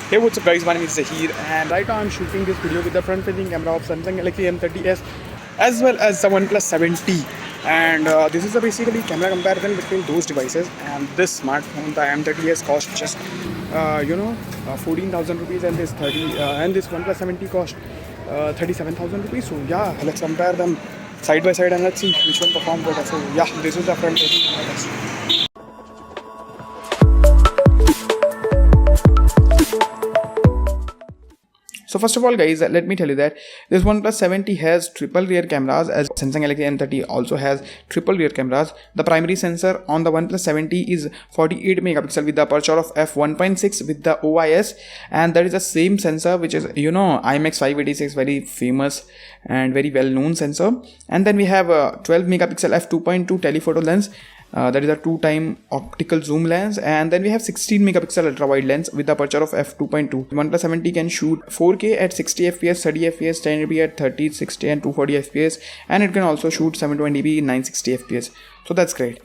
Hey, what's up guys, my name is Zahir and right now I'm shooting this video with the front facing camera of Samsung Galaxy M30s as well as the OnePlus 7T, and this is a basically camera comparison between those devices. And this smartphone, the M30s, cost just 14,000 rupees, and this OnePlus 7T cost 37,000 rupees. So yeah, let's compare them side by side and let's see which one performs better. So yeah, this is the front facing camera. So first of all guys, let me tell you that this OnePlus 7T has triple rear cameras, as Samsung Galaxy M30 also has triple rear cameras. The primary sensor on the OnePlus 7T is 48 megapixel with the aperture of f1.6 with the OIS, and that is the same sensor which is IMX 586, very famous and very well known sensor. And then we have a 12 megapixel f2.2 telephoto lens. That is a 2-time optical zoom lens, and then we have 16 megapixel ultra wide lens with the aperture of f2.2. OnePlus 7T can shoot 4K at 60 fps, 30 fps, 1080p at 30, 60 and 240 fps, and it can also shoot 720p 960 fps. So that's great.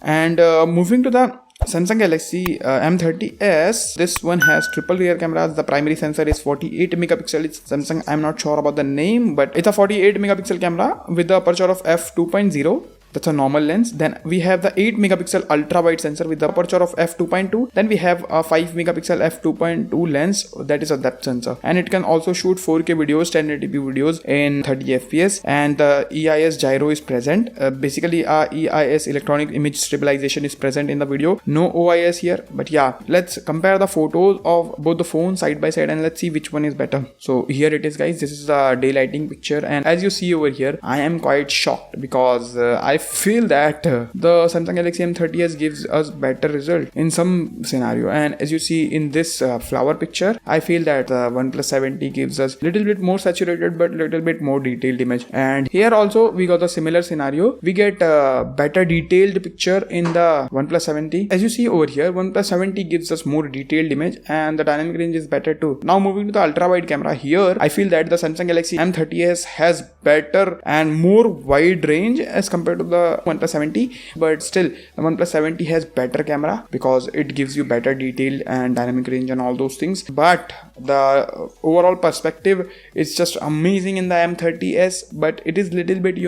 And moving to the Samsung Galaxy M30s, this one has triple rear cameras. The primary sensor is 48 megapixel. It's Samsung, I'm not sure about the name, but it's a 48 megapixel camera with the aperture of f2.0. That's a normal lens. Then we have the 8 megapixel ultra wide sensor with the aperture of f2.2. Then we have a 5 megapixel f2.2 lens, that is a depth sensor, and it can also shoot 4K videos, 1080p videos in 30 fps, and the EIS gyro is present. Basically EIS, electronic image stabilization, is present in the video. No OIS here, but yeah, let's compare the photos of both the phones side by side and let's see which one is better. So here it is guys, this is the daylighting picture, and as you see over here, I am quite shocked because I feel that the Samsung Galaxy M30s gives us better result in some scenario. And as you see in this flower picture, I feel that the OnePlus 7T gives us little bit more saturated but little bit more detailed image. And here also we got a similar scenario. We get a better detailed picture in the OnePlus 7T. As you see over here, OnePlus 7T gives us more detailed image and the dynamic range is better too. Now moving to the ultra wide camera, here I feel that the Samsung Galaxy M30s has better and more wide range as compared to the OnePlus 7T, but still the OnePlus 7T has better camera because it gives you better detail and dynamic range and all those things. But the overall perspective is just amazing in the M30s, but it is little bit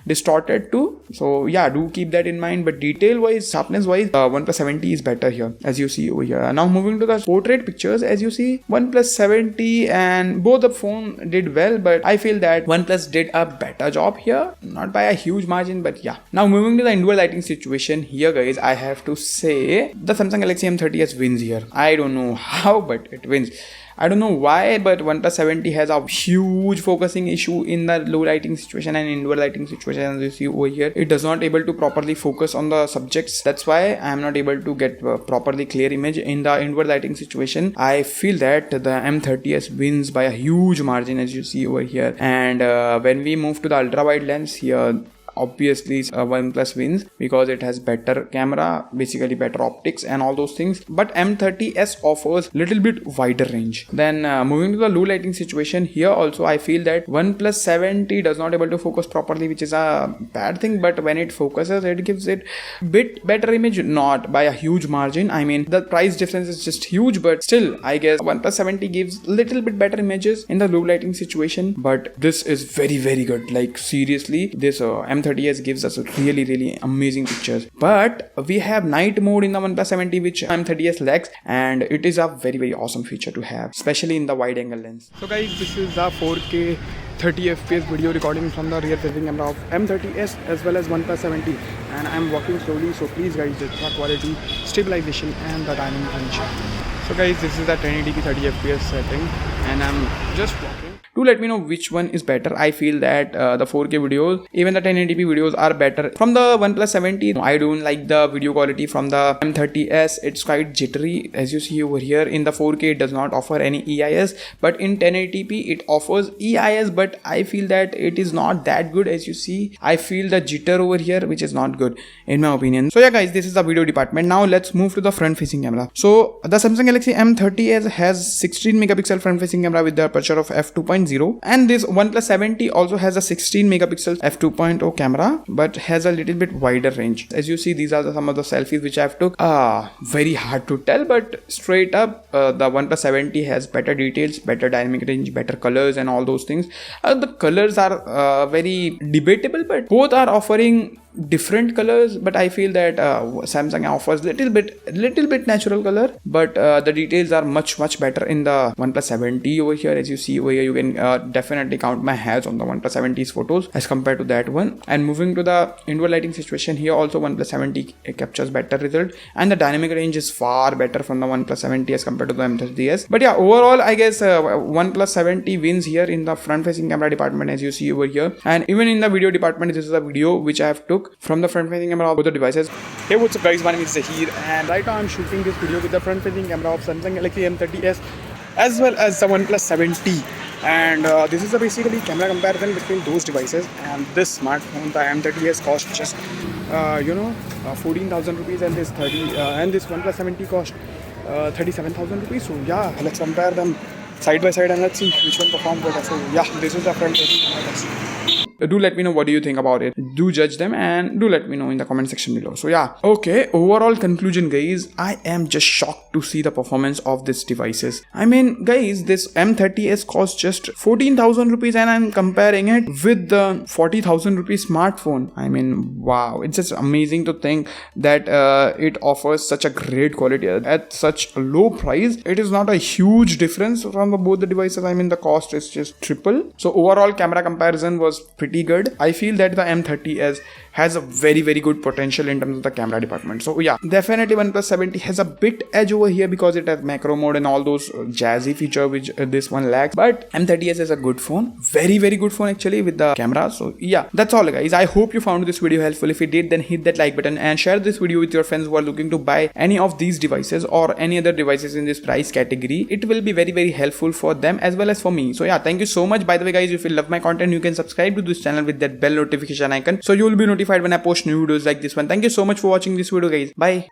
distorted too. So yeah, do keep that in mind. But detail wise, sharpness wise, OnePlus 7T is better here, as you see over here. Now moving to the portrait pictures, as you see, OnePlus 7T and both the phone did well, but I feel that OnePlus did a better job here, not by a huge margin, but yeah. Now moving to the indoor lighting situation, here guys, I have to say the Samsung Galaxy M30s wins here. I don't know how, but it wins. I don't know why, but OnePlus 7T has a huge focusing issue in the low lighting situation and indoor lighting situation. As you see over here, it does not able to properly focus on the subjects. That's why I am not able to get properly clear image in the indoor lighting situation. I feel that the M30s wins by a huge margin, as you see over here. And when we move to the ultra wide lens here, obviously OnePlus wins because it has better camera, basically better optics and all those things. But M30s offers little bit wider range. Then moving to the low lighting situation, here also I feel that OnePlus 7T does not able to focus properly, which is a bad thing. But when it focuses, it gives it bit better image, not by a huge margin. I mean, the price difference is just huge, but still I guess OnePlus 7T gives little bit better images in the low lighting situation. But this is very good. Like seriously, this M30s gives us really amazing pictures. But we have night mode in the OnePlus 7T, which M30s lacks, and it is a very awesome feature to have, especially in the wide angle lens. So guys, this is the 4K 30 fps video recording from the rear facing camera of M30s as well as OnePlus 7T, and I'm walking slowly, so please guys, the quality, stabilization and the dynamic range. So guys, this is the 1080p 30 fps setting and I'm just walking. Do let me know which one is better. I feel that the 4K videos, even the 1080p videos are better from the OnePlus 7T. I don't like the video quality from the M30s. It's quite jittery. As you see over here, in the 4K it does not offer any EIS, but in 1080p it offers EIS, but I feel that it is not that good. As you see, I feel the jitter over here, which is not good in my opinion. So yeah guys, this is the video department. Now let's move to the front facing camera. So the Samsung Galaxy M30s has 16 megapixel front facing camera with the aperture of f2.0 2.0. And this OnePlus 70 also has a 16 megapixel f2.0 camera, but has a little bit wider range. As you see, these are some of the selfies which I've took. Very hard to tell, but straight up, the OnePlus 70 has better details, better dynamic range, better colors and all those things. The colors are very debatable, but both are offering different colors. But I feel that Samsung offers little bit natural color, but the details are much better in the OnePlus 70 over here. As you see over here, you can definitely count my hairs on the OnePlus 70's photos as compared to that one. And moving to the indoor lighting situation, here also OnePlus 70 captures better result, and the dynamic range is far better from the OnePlus 70 as compared to the M30s. But yeah, overall I guess OnePlus 70 wins here in the front facing camera department, as you see over here. And even in the video department, this is a video which I have took from the front facing camera of both the devices. Hey, what's up guys, my name is Zahir, and right now I'm shooting this video with the front facing camera of Samsung Galaxy M30s as well as the OnePlus 70. And this is a basically camera comparison between those devices. And this smartphone, the M30s, cost just 14,000 rupees, and this OnePlus 70 cost 37,000 rupees. So yeah, let's compare them side by side and let's see which one performs better. So yeah, this is the front facing camera. Do let me know what do you think about it. Do judge them and do let me know in the comment section below. So yeah, okay, overall conclusion guys, I am just shocked to see the performance of these devices. I mean guys, this M30s costs just 14,000 rupees and I'm comparing it with the 40,000 rupees smartphone. I mean, wow, it's just amazing to think that it offers such a great quality at such a low price. It is not a huge difference from both the devices. I mean, the cost is just triple. So overall camera comparison was pretty good. I feel that the M30s has a very good potential in terms of the camera department. So yeah, definitely OnePlus 70 has a bit edge over here because it has macro mode and all those jazzy feature which this one lacks. But M30s is a good phone, very good phone actually with the camera. So yeah, that's all guys. I hope you found this video helpful. If you did, then hit that like button and share this video with your friends who are looking to buy any of these devices or any other devices in this price category. It will be very helpful for them as well as for me. So yeah, thank you so much. By the way guys, if you love my content, you can subscribe to this channel with that bell notification icon, so you will be notified when I post new videos like this one. Thank you so much for watching this video guys. Bye.